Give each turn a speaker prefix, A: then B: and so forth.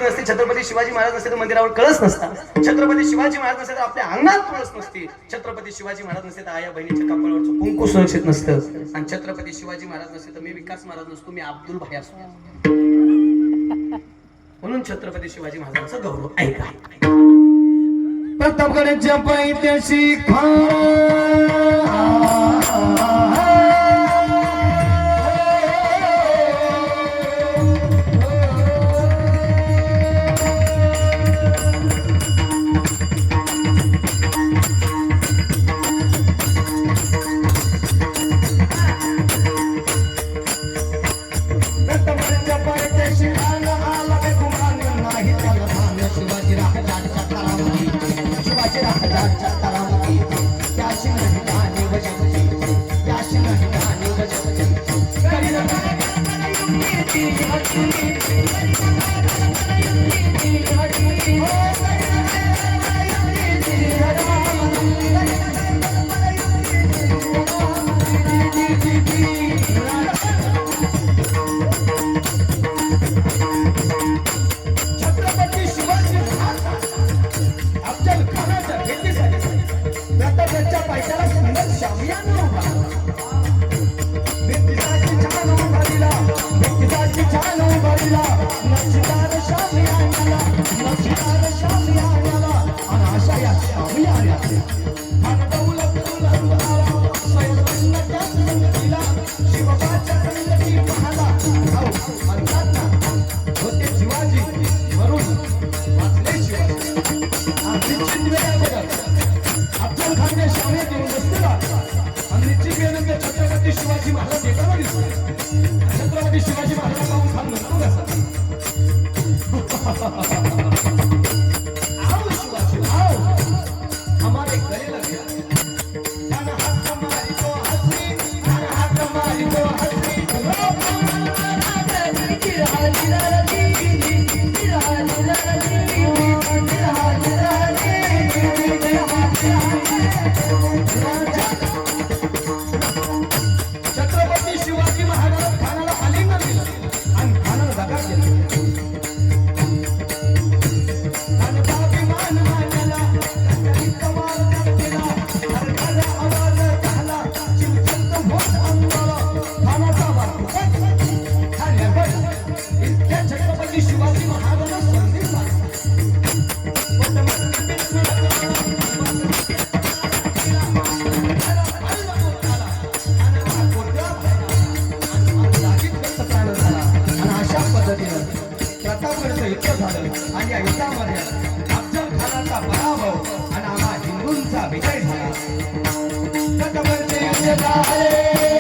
A: नसते, छत्रपती शिवाजी महाराज नसते तर मंदिरावर कळस नसता, छत्रपती शिवाजी महाराज नसते तर आपल्या अंगणात तुळस नसते, छत्रपती शिवाजी महाराज नसते तर आया बहिणीच्या कपाळावरचं कुंकू सुरक्षित नसतं, आणि छत्रपती शिवाजी महाराज नसते तर मी विकास महाराज नसतो, मी अब्दुल भाई असतो. म्हणून छत्रपती शिवाजी महाराजांचा गौरव ऐका.
B: प्रतापगडाच्या पायथ्याशी शिवाजी महाराज येताना दिसतो. छत्रपती शिवाजी महाराज पाहून खान म्हणतो कसा आओ शिवाजी आओ हमारे गले लग गया खाना हाथ हमारी को हंसी खाना हाथ हमारी को हंसी छत्रपती शिवाजी महाराज खानाला आलिंगन दिलं आणि खानाला दगा केला. खानाचा अभिमान मानला, त्याचा वार केला, खानाचा आवाज झाला, चिंतन होत अंगाला. खानाचा वार खाण्याकडे इतक्या छत्रपती शिवाजी महाराजांना संधी आला. प्रतापगडचं युद्ध झालं आणि या युद्धामध्ये अफजल खानाचा पराभव आणि आम्हा हिंदूंचा विजय झाला. प्रतापगडचे युद्ध झाले.